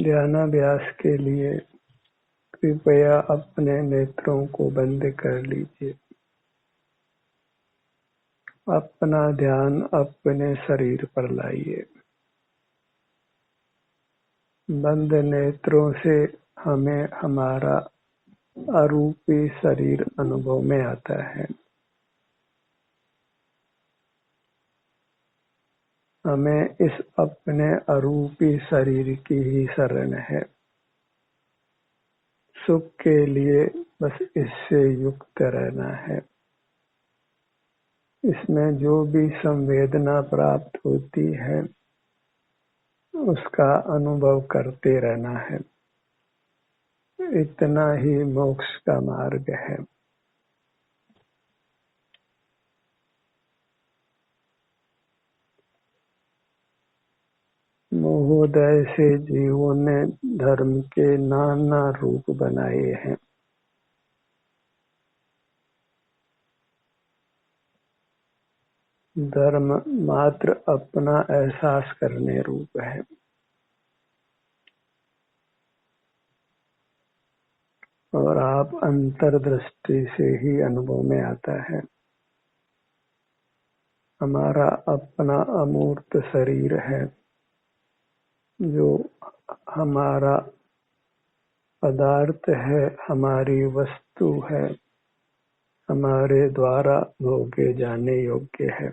ध्यानाभ्यास के लिए कृपया अपने नेत्रों को बंद कर लीजिए। अपना ध्यान अपने शरीर पर लाइए। बंद नेत्रों से हमें हमारा अरूपी शरीर अनुभव में आता है। हमें इस अपने अरूपी शरीर की ही शरण है। सुख के लिए बस इससे युक्त रहना है। इसमें जो भी संवेदना प्राप्त होती है उसका अनुभव करते रहना है। इतना ही मोक्ष का मार्ग है। महोदय से जीवों ने धर्म के नाना रूप बनाए हैं। धर्म मात्र अपना एहसास करने रूप है और आप अंतर्दृष्टि से ही अनुभव में आता है। हमारा अपना अमूर्त शरीर है जो हमारा पदार्थ है, हमारी वस्तु है, हमारे द्वारा भोगे जाने योग्य है।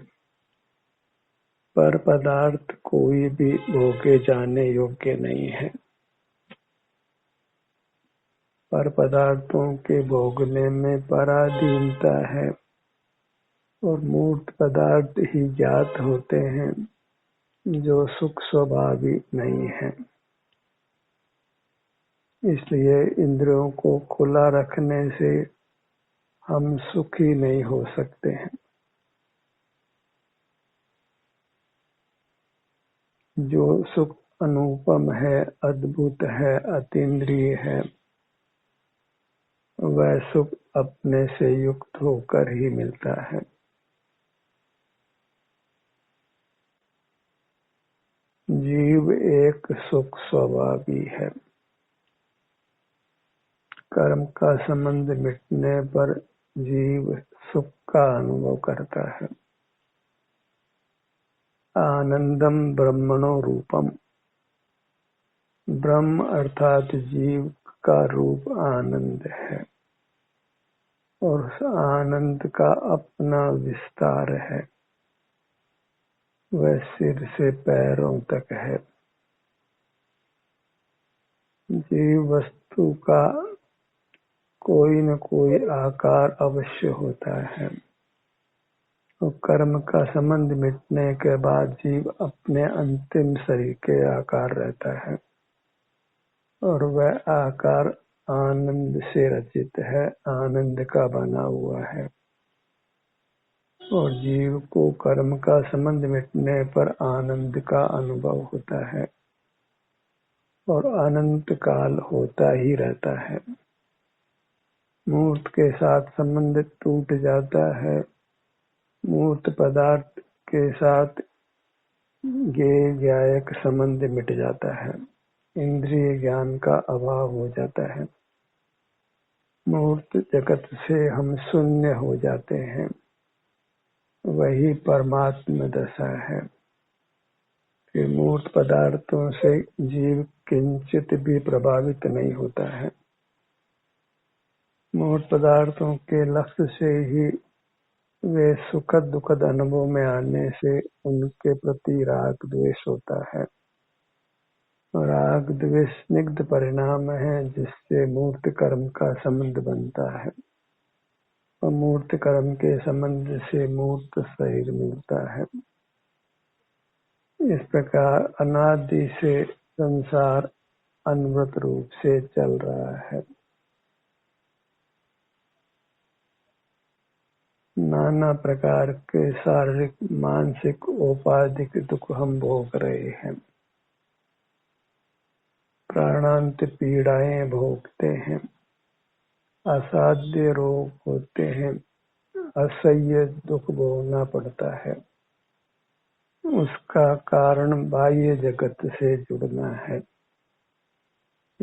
पर पदार्थ कोई भी भोगे जाने योग्य नहीं है। पर पदार्थों के भोगने में पराधीनता है और मूर्त पदार्थ ही ज्ञात होते हैं जो सुख स्वभावी नहीं है। इसलिए इंद्रियों को खुला रखने से हम सुखी नहीं हो सकते हैं। जो सुख अनुपम है, अद्भुत है, अतीन्द्रिय है, वह सुख अपने से युक्त होकर ही मिलता है। जीव एक सुख स्वभावी है। कर्म का संबंध मिटने पर जीव सुख का अनुभव करता है। आनंदम ब्रह्मणो रूपम। ब्रह्म अर्थात जीव का रूप आनंद है और उस आनंद का अपना विस्तार है। वह सिर से पैरों तक है। जीव वस्तु का कोई न कोई आकार अवश्य होता है और कर्म का संबंध मिटने के बाद जीव अपने अंतिम शरीर के आकार रहता है और वह आकार आनंद से रचित है, आनंद का बना हुआ है। और जीव को कर्म का संबंध मिटने पर आनंद का अनुभव होता है और अनंत काल होता ही रहता है। मूर्त के साथ संबंध टूट जाता है। मूर्त पदार्थ के साथ ज्ञेयक संबंध मिट जाता है। इंद्रिय ज्ञान का अभाव हो जाता है। मूर्त जगत से हम शून्य हो जाते हैं। वही परमात्म दशा है कि मूर्त पदार्थों से जीव किंचित भी प्रभावित नहीं होता है। मूर्त पदार्थों के लक्ष्य से ही वे सुखद दुखद अनुभव में आने से उनके प्रति राग द्वेष होता है। राग द्वेष स्निग्ध परिणाम है जिससे मूर्त कर्म का संबंध बनता है और मूर्त कर्म के संबंध से मूर्त शरीर मिलता है। इस प्रकार अनादि से संसार अनवरत रूप से चल रहा है। नाना प्रकार के शारीरिक मानसिक औपाधिक दुख हम भोग रहे हैं। प्राणांत पीड़ाएं भोगते हैं। असाध्य रोग होते हैं। असह्य दुख भोगना पड़ता है। उसका कारण बाह्य जगत से जुड़ना है।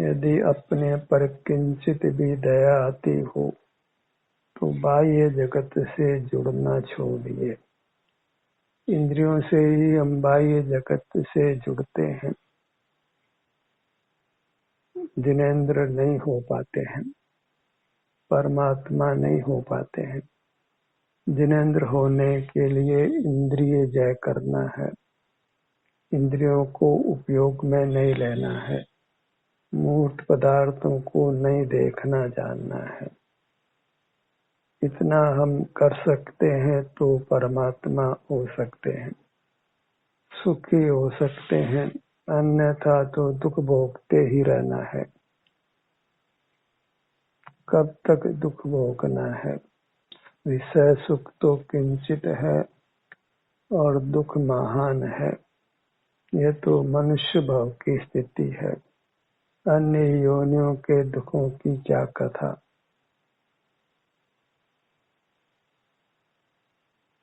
यदि अपने पर किंचित भी दया आती हो तो बाह्य जगत से जुड़ना छोड़िए। इंद्रियों से ही हम बाह्य जगत से जुड़ते हैं, जिनेंद्र नहीं हो पाते हैं, परमात्मा नहीं हो पाते हैं। जिनेंद्र होने के लिए इंद्रिय जय करना है, इंद्रियों को उपयोग में नहीं लेना है, मूर्त पदार्थों को नहीं देखना जानना है। इतना हम कर सकते हैं तो परमात्मा हो सकते हैं, सुखी हो सकते हैं, अन्यथा तो दुख भोगते ही रहना है। कब तक दुख भोगना है? विषय सुख तो किंचित है और दुख महान है। यह तो मनुष्य भाव की स्थिति है। अन्य योनियों के दुखों की क्या कथा।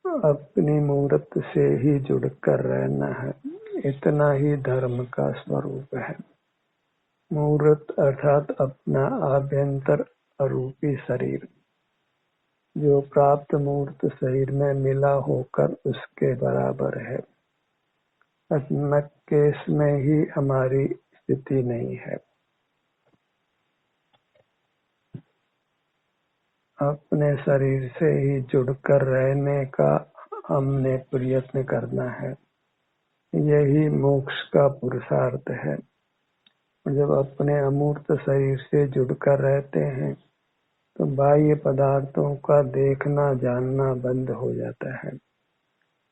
अपनी मूर्त से ही जुड़कर रहना है, इतना ही धर्म का स्वरूप है। मूर्त अर्थात अपना आभ्यंतर अरूपी शरीर, जो प्राप्त मूर्त शरीर में मिला होकर उसके बराबर है। आत्मक केस में ही हमारी स्थिति नहीं है। अपने शरीर से ही जुड़कर रहने का हमने प्रयत्न करना है। यही मोक्ष का पुरुषार्थ है। जब अपने अमूर्त शरीर से जुड़कर रहते हैं तो बाह्य पदार्थों का देखना जानना बंद हो जाता है।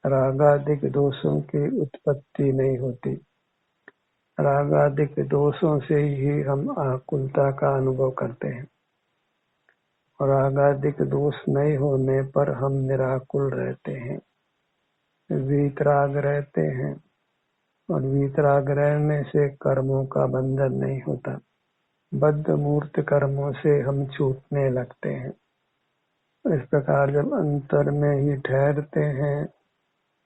रागादिक दोषों की उत्पत्ति नहीं होती। रागादिक दोषों से ही हम आकुलता का अनुभव करते हैं, और रागादिक दोष नहीं होने पर हम निराकुल रहते हैं, वीतराग रहते हैं, और वीतराग रहने से कर्मों का बंधन नहीं होता। बद्ध मूर्त कर्मों से हम छूटने लगते हैं। इस प्रकार जब अंतर में ही ठहरते हैं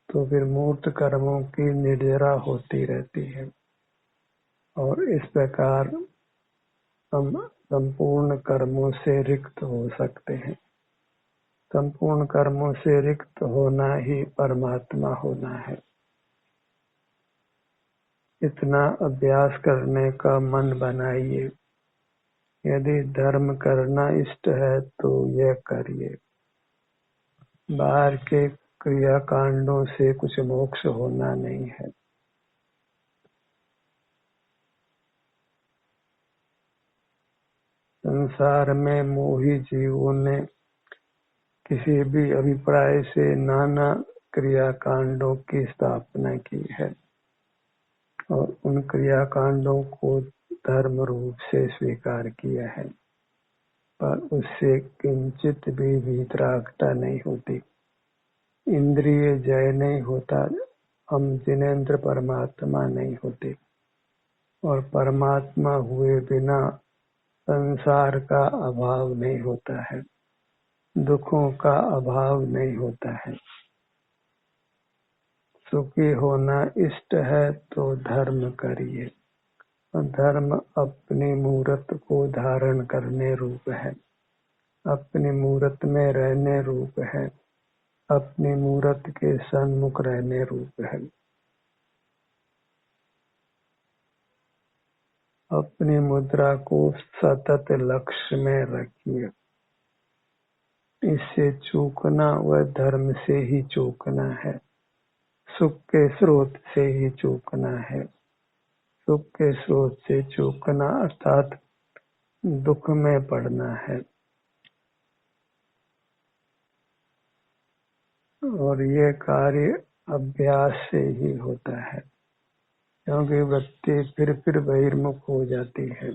तो फिर मूर्त कर्मों की निर्जरा होती रहती है, और इस प्रकार हम संपूर्ण कर्मों से रिक्त हो सकते हैं। संपूर्ण कर्मों से रिक्त होना ही परमात्मा होना है। इतना अभ्यास करने का मन बनाइए। यदि धर्म करना इष्ट है तो यह करिए। बाहर के क्रियाकांडों से कुछ मोक्ष होना नहीं है। संसार में मोही जीवों ने किसी भी अभिप्राय से नाना क्रियाकांडों की स्थापना की है, और उन क्रियाकांडों को धर्म रूप से स्वीकार किया है, पर उससे किंचित भी वीतरागता नहीं होती, इंद्रिय जय नहीं होता, हम जिनेंद्र परमात्मा नहीं होते, और परमात्मा हुए बिना संसार का अभाव नहीं होता है, दुखों का अभाव नहीं होता है। सुखी होना इष्ट है तो धर्म करिए। धर्म अपनी मूरत को धारण करने रूप है, अपनी मूरत में रहने रूप है, अपनी मूरत के सन्मुख रहने रूप है। अपनी मुद्रा को सतत लक्ष्य में रखिए। इससे चूकना व धर्म से ही चूकना है, सुख के स्रोत से ही चूकना है। सुख के स्रोत से चूकना अर्थात दुख में पड़ना है, और ये कार्य अभ्यास से ही होता है, क्योंकि वृत्ति फिर बहिर्मुख हो जाती है,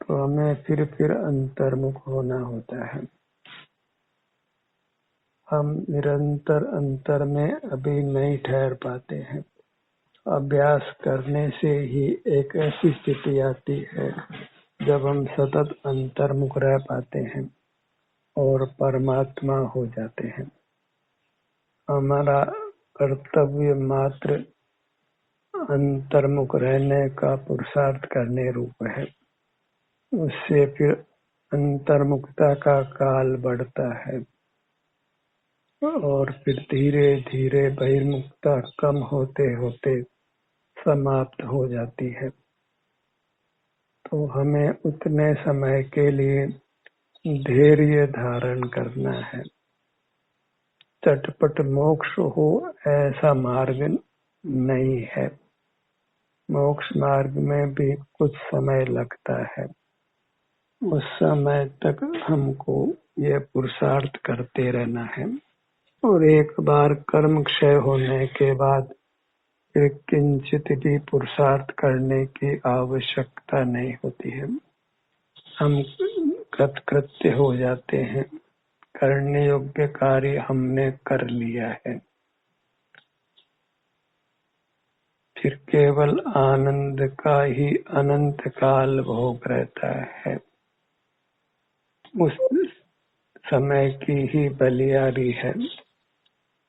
तो हमें फिर अंतर्मुख होना होता है। हम निरंतर अंतर में अभी नहीं ठहर पाते हैं। अभ्यास करने से ही एक ऐसी स्थिति आती है जब हम सतत अंतर्मुख रह पाते हैं और परमात्मा हो जाते हैं। हमारा कर्तव्य मात्र अंतर्मुख रहने का पुरुषार्थ करने रूप है। उससे फिर अंतर्मुखता का काल बढ़ता है और फिर धीरे धीरे बहिर्मुखता कम होते होते समाप्त हो जाती है। तो हमें उतने समय के लिए धैर्य धारण करना है। चटपट मोक्ष हो ऐसा मार्ग नहीं है। मोक्ष मार्ग में भी कुछ समय लगता है। उस समय तक हमको ये पुरुषार्थ करते रहना है और एक बार कर्म क्षय होने के बाद फिर किंचित भी पुरुषार्थ करने की आवश्यकता नहीं होती है। हम कृतकृत्य हो जाते हैं। करने योग्य कार्य हमने कर लिया है। फिर केवल आनंद का ही अनंत काल भोग रहता है। उस समय की ही बलियारी है।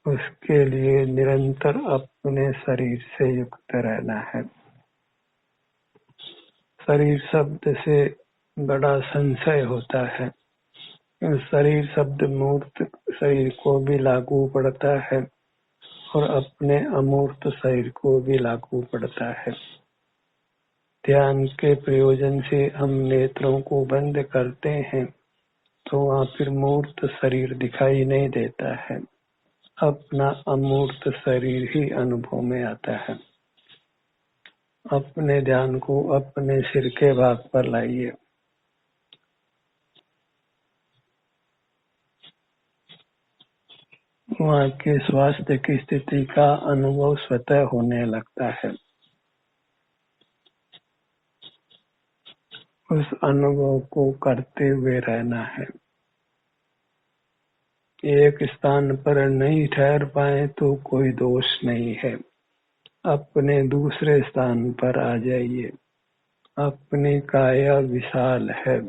उसके लिए निरंतर अपने शरीर से युक्त रहना है। शरीर शब्द से बड़ा संशय होता है। शरीर शब्द मूर्त शरीर को भी लागू पड़ता है और अपने अमूर्त शरीर को भी लागू पड़ता है। ध्यान के प्रयोजन से हम नेत्रों को बंद करते हैं तो वहाँ फिर मूर्त शरीर दिखाई नहीं देता है। अपना अमूर्त शरीर ही अनुभव में आता है। अपने ध्यान को अपने सिर के भाग पर लाइए। वहाँ के स्वास्थ्य की स्थिति का अनुभव स्वतः होने लगता है। उस अनुभव को करते हुए रहना है। एक स्थान पर नहीं ठहर पाए तो कोई दोष नहीं है। अपने दूसरे स्थान पर आ जाइए। अपनी काया विशाल है।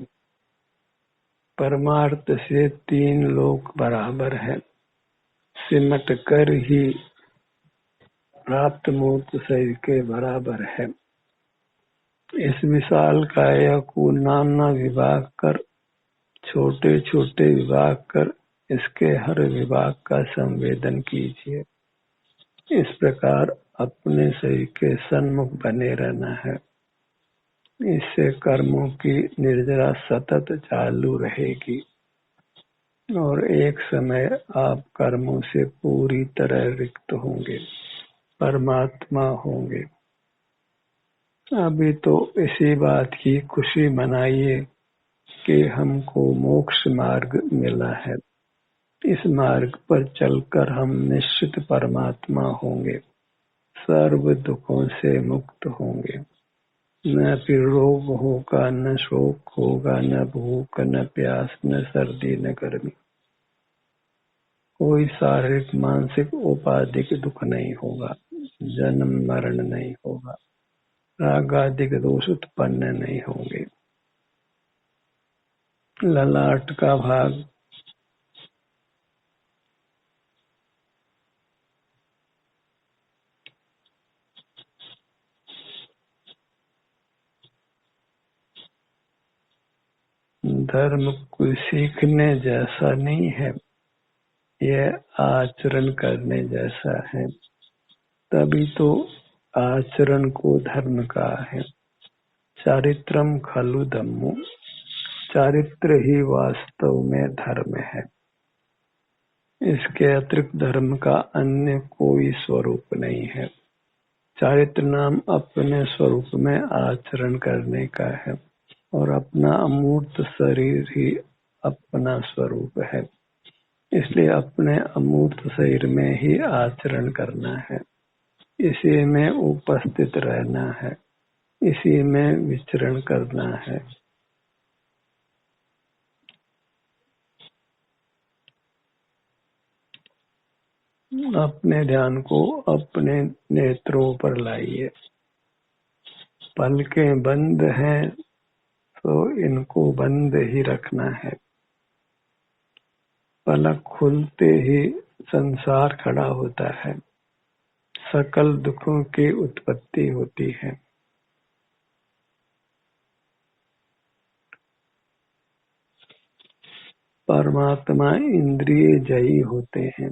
परमार्थ से 3 लोक बराबर है। सिमट कर ही प्राप्त मूर्त शरीर के बराबर है। इस विशाल काया को नाना विभाग कर, छोटे छोटे विभाग कर, इसके हर विभाग का संवेदन कीजिए। इस प्रकार अपने शरीर के सन्मुख बने रहना है। इससे कर्मों की निर्जरा सतत चालू रहेगी और एक समय आप कर्मों से पूरी तरह रिक्त होंगे, परमात्मा होंगे। अभी तो इसी बात की खुशी मनाइए कि हमको मोक्ष मार्ग मिला है। इस मार्ग पर चलकर हम निश्चित परमात्मा होंगे, सर्व दुखों से मुक्त होंगे। न फिर रोग होगा, न शोक होगा, न भूख, न प्यास, न सर्दी, न गर्मी। कोई शारीरिक मानसिक उपाधिक दुख नहीं होगा। जन्म मरण नहीं होगा। रागादिक दोष उत्पन्न नहीं होंगे। ललाट का भाग धर्म कोई सीखने जैसा नहीं है, यह आचरण करने जैसा है। तभी तो आचरण को धर्म कहा है। चारित्रम खलु धम्मो, चारित्र ही वास्तव में धर्म है। इसके अतिरिक्त धर्म का अन्य कोई स्वरूप नहीं है। चारित्र नाम अपने स्वरूप में आचरण करने का है और अपना अमूर्त शरीर ही अपना स्वरूप है। इसलिए अपने अमूर्त शरीर में ही आचरण करना है। इसी में उपस्थित रहना है। इसी में विचरण करना है। अपने ध्यान को अपने नेत्रों पर लाइए। पलकें बंद हैं तो इनको बंद ही रखना है। पलक खुलते ही संसार खड़ा होता है। सकल दुखों की उत्पत्ति होती है। परमात्मा इंद्रिय जयी होते हैं।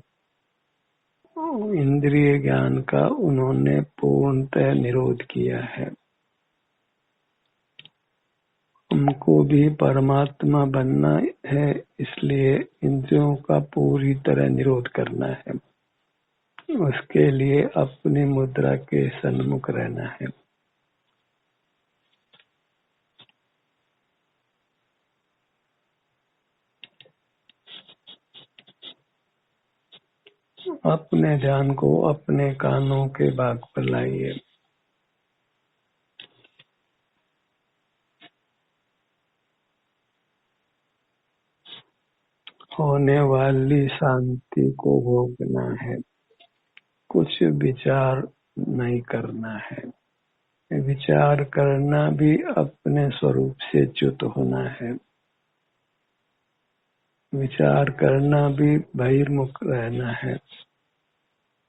इंद्रिय ज्ञान का उन्होंने पूर्णतः निरोध किया है। हमको भी परमात्मा बनना है, इसलिए इंद्रियों का पूरी तरह निरोध करना है। उसके लिए अपनी मुद्रा के सन्मुख रहना है। अपने ध्यान को अपने कानों के भाग पर लाइए। होने वाली शांति को भोगना है, कुछ विचार नहीं करना है। विचार करना भी अपने स्वरूप से च्युत होना है। विचार करना भी बहिर्मुख रहना है।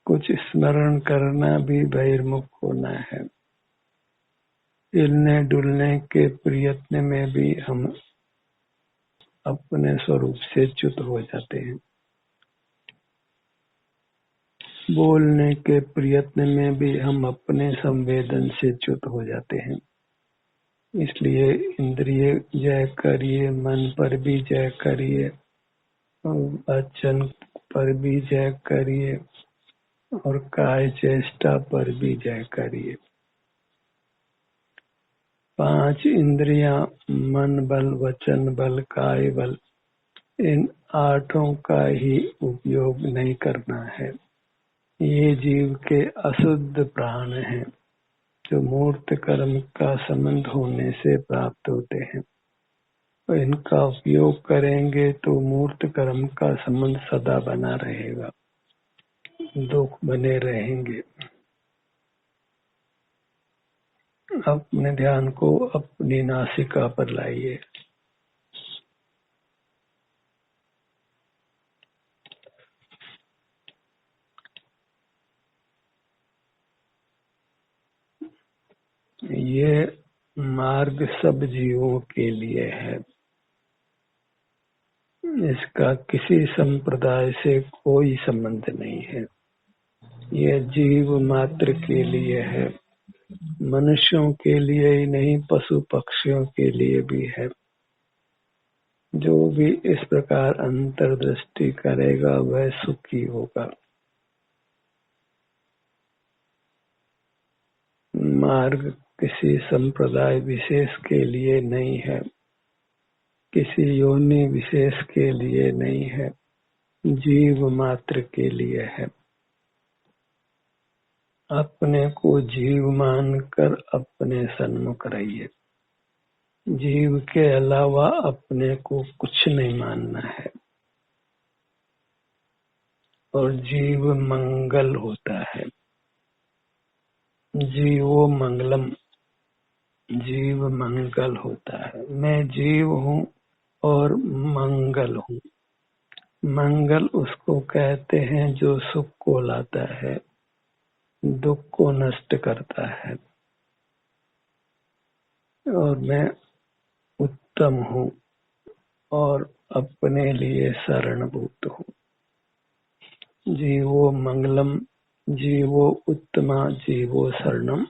कुछ स्मरण करना भी बहिर्मुख होना है। हिलने डुलने के प्रयत्न में भी हम अपने स्वरूप से च्युत हो जाते हैं। बोलने के प्रयत्न में भी हम अपने संवेदन से च्युत हो जाते हैं। इसलिए इंद्रिय जय करिए, मन पर भी जय करिए, वचन पर भी जय करिए और काय चेष्टा पर भी जय करिए। 5 इंद्रियां मन बल, वचन बल, काय बल, इन 8 का ही उपयोग नहीं करना है। ये जीव के अशुद्ध प्राण हैं, जो मूर्त कर्म का संबंध होने से प्राप्त होते हैं। तो इनका उपयोग करेंगे तो मूर्त कर्म का संबंध सदा बना रहेगा, दुख बने रहेंगे। अपने ध्यान को अपनी नासिका पर लाइए। ये मार्ग सब जीवों के लिए है। इसका किसी संप्रदाय से कोई संबंध नहीं है। यह जीव मात्र के लिए है। मनुष्यों के लिए ही नहीं, पशु पक्षियों के लिए भी है। जो भी इस प्रकार अंतर्दृष्टि करेगा वह सुखी होगा। मार्ग किसी संप्रदाय विशेष के लिए नहीं है, किसी योनि विशेष के लिए नहीं है, जीव मात्र के लिए है। अपने को जीव मानकर अपने सन्मुख रहिए। जीव के अलावा अपने को कुछ नहीं मानना है। और जीव मंगल होता है। जीवो मंगलम, जीव मंगल होता है। मैं जीव हूँ और मंगल हूँ। मंगल उसको कहते हैं जो सुख को लाता है, दुख को नष्ट करता है। और मैं उत्तम हूँ और अपने लिए शरणभूत हूँ। जीवो मंगलम, जीवो उत्तमा, जीवो शरणम।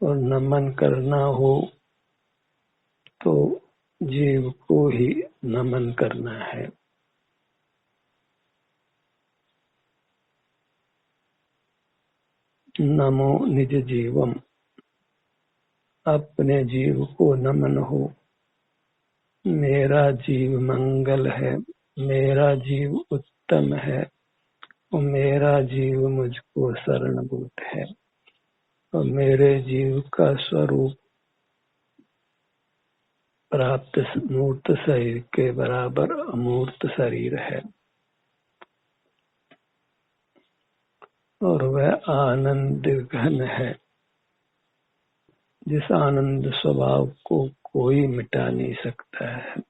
और नमन करना हो तो जीव को ही नमन करना है। नमो निज जीवम, अपने जीव को नमन हो। मेरा जीव मंगल है, मेरा जीव उत्तम है और मेरा जीव मुझको शरणभूत है। और मेरे जीव का स्वरूप प्राप्त मूर्त शरीर के बराबर अमूर्त शरीर है। और वह आनंद घन है, जिस आनंद स्वभाव को कोई मिटा नहीं सकता है।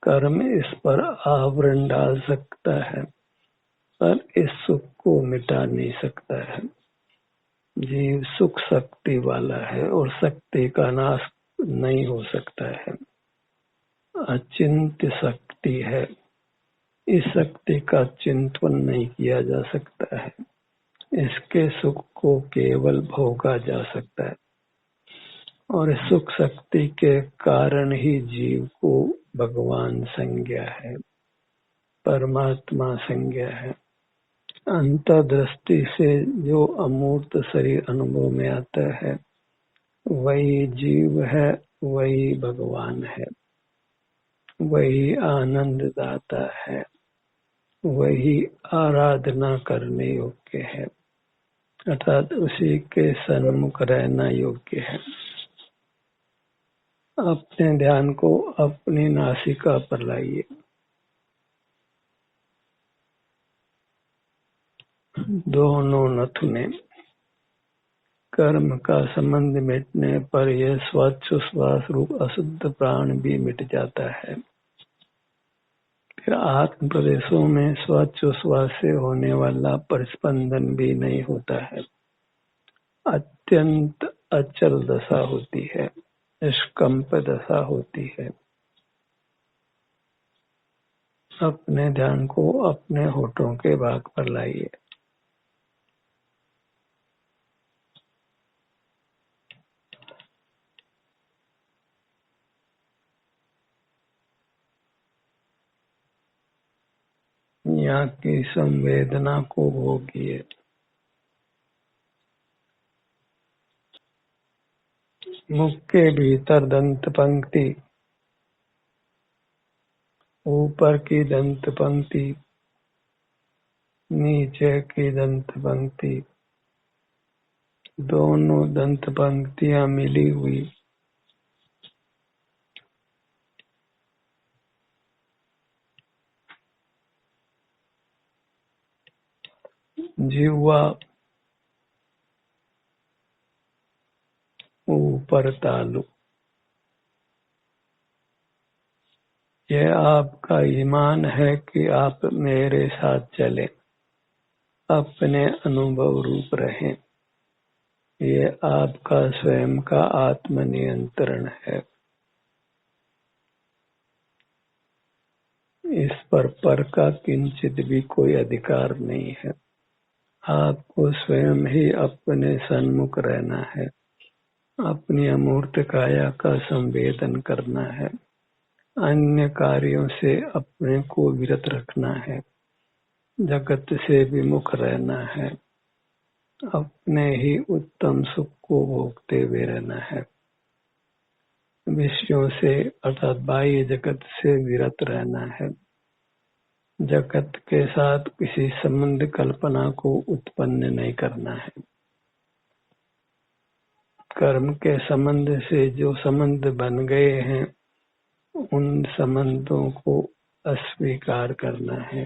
कर्म इस पर आवरण डाल सकता है, पर इस सुख को मिटा नहीं सकता है। जीव सुख शक्ति वाला है और शक्ति का नाश नहीं हो सकता है। अचिंत्य शक्ति है। इस शक्ति का चिंतन नहीं किया जा सकता है। इसके सुख को केवल भोगा जा सकता है और इस सुख शक्ति के कारण ही जीव को भगवान संज्ञा है, परमात्मा संज्ञा है। अंतर्दृष्टि से जो अमूर्त शरीर अनुभव में आता है वही जीव है, वही भगवान है, वही आनंद दाता है, वही आराधना करने योग्य है, अर्थात उसी के सन्मुख रहना योग्य है। अपने ध्यान को अपनी नासिका पर लाइए। दोनों नथुने। कर्म का संबंध मिटने पर यह स्वाश्वास रूप अशुद्ध प्राण भी मिट जाता है। फिर आत्म प्रदेशों में स्वाश्वास से होने वाला परिस्पंदन भी नहीं होता है। अत्यंत अचल दशा होती है, निष्कंप दशा होती है। अपने ध्यान को अपने होठों के भाग पर लाइए। यहाँ की संवेदना को भोगिए। मुख के भीतर दंत पंक्ति, ऊपर की दंत पंक्ति, नीचे की दंत पंक्ति, दोनों दंत पंक्तियां मिली हुई जिह्वा, ऊपर तालु। यह आपका ईमान है कि आप मेरे साथ चलें, अपने अनुभव रूप रहें। ये आपका स्वयं का आत्मनियंत्रण है। इस पर का किंचित भी कोई अधिकार नहीं है। आपको स्वयं ही अपने सन्मुख रहना है, अपनी अमूर्त काया का संवेदन करना है, अन्य कार्यों से अपने को विरत रखना है, जगत से विमुख रहना है, अपने ही उत्तम सुख को भोगते हुए रहना है, विषयों से अर्थात बाह्य जगत से विरत रहना है, जगत के साथ किसी संबंध कल्पना को उत्पन्न नहीं करना है। कर्म के संबंध से जो संबंध बन गए हैं उन संबंधों को अस्वीकार करना है,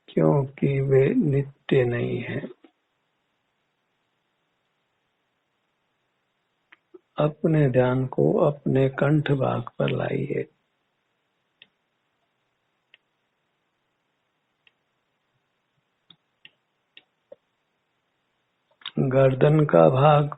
क्योंकि वे नित्य नहीं है। अपने ध्यान को अपने कंठ भाग पर लाइए। गर्दन का भाग,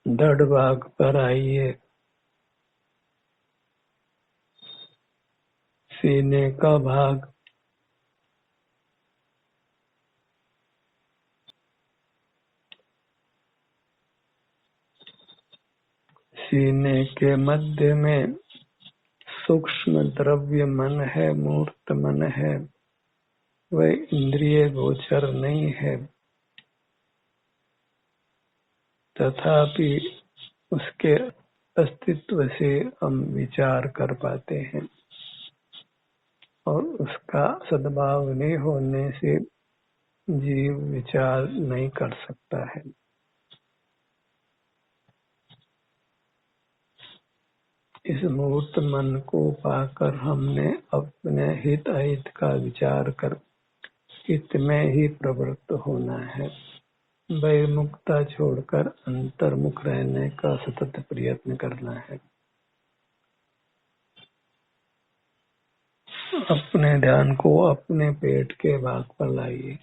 धड़ भाग पर आइए। सीने का भाग, सीने के मध्य में सूक्ष्म द्रव्य मन है, मूर्त मन है, वह इंद्रिय गोचर नहीं है, तथापि उसके अस्तित्व से हम विचार कर पाते हैं और उसका सद्भाव नहीं होने से जीव विचार नहीं कर सकता है। इस मूर्त मन को पाकर हमने अपने हित अहित का विचार कर हित में ही प्रवृत्त होना है। बहिर्मुखता छोड़कर अंतर्मुख रहने का सतत प्रयत्न करना है। अपने ध्यान को अपने पेट के भाग पर लाइए।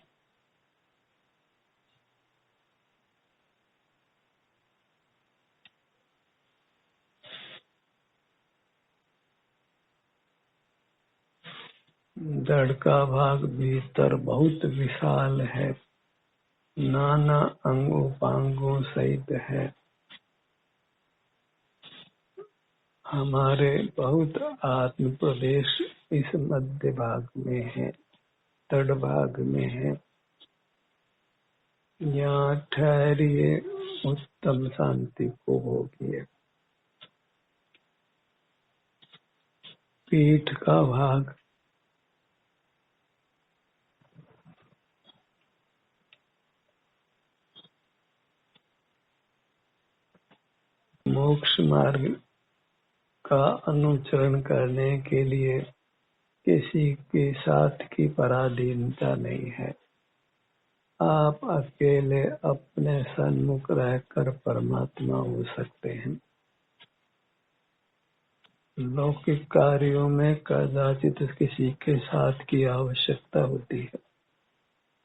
धड़ का भाग भीतर बहुत विशाल है, नाना अंगों पांगों सहित है। हमारे बहुत आत्म प्रदेश इस मध्य भाग में है, धड़ भाग में है। यहाँ ठहरिए, उत्तम शांति को भोगिए। पीठ का भाग मोक्ष मार्ग का अनुसरण करने के लिए किसी के साथ की पराधीनता नहीं है। आप अकेले अपने सन्मुख रहकर परमात्मा हो सकते हैं। लौकिक कार्यों में कदाचित किसी के साथ की आवश्यकता होती है,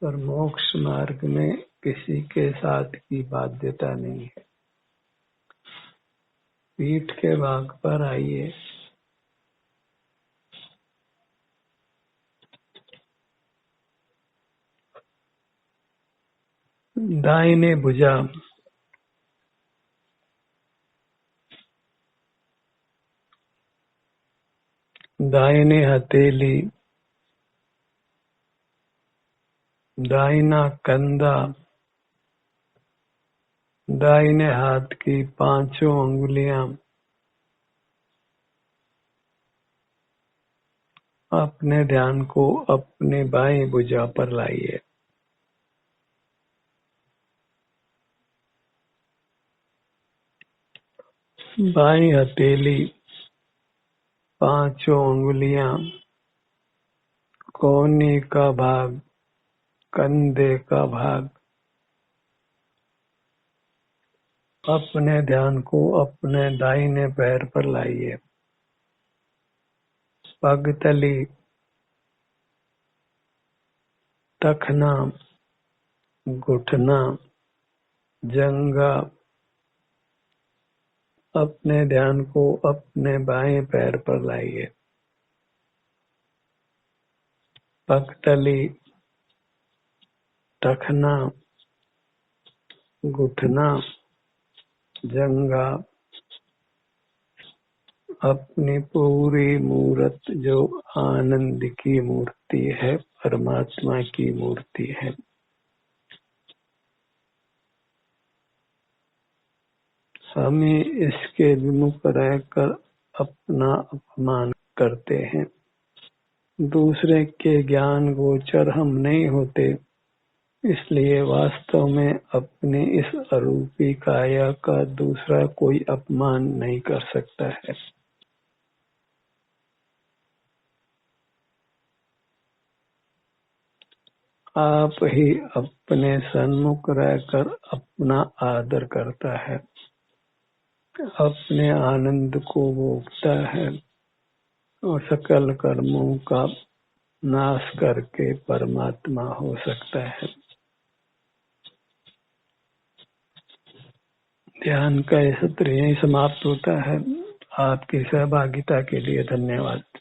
पर मोक्ष मार्ग में किसी के साथ की बाध्यता नहीं है। पीठ के भाग पर आइए। दाहिने भुजा, दाहिने हथेली, दाहिना कंधा, दाहिने हाथ की पांचों अंगुलियां अपने ध्यान को अपने बाएं भुजा पर लाइए। बाएं हथेली, पांचों अंगुलियां, कोहनी का भाग, कंधे का भाग, अपने ध्यान को अपने दाहिने पैर पर लाइए। पगतली, टखना, घुटना, जंघा, अपने ध्यान को अपने बाएं पैर पर लाइए। पगतली, टखना, घुटना, जंघा, अपनी पूरी मूर्त जो आनंद की मूर्ति है, परमात्मा की मूर्ति है, हमें इसके विमुख रहकर अपना अपमान करते हैं। दूसरे के ज्ञान गोचर हम नहीं होते, इसलिए वास्तव में अपनी इस अरूपी काया का दूसरा कोई अपमान नहीं कर सकता है। आप ही अपने सन्मुख रहकर अपना आदर करता है, अपने आनंद को भोगता है और सकल कर्मों का नाश करके परमात्मा हो सकता है। ध्यान का यह सत्र यहीं समाप्त होता है। आपकी सहभागिता के लिए धन्यवाद।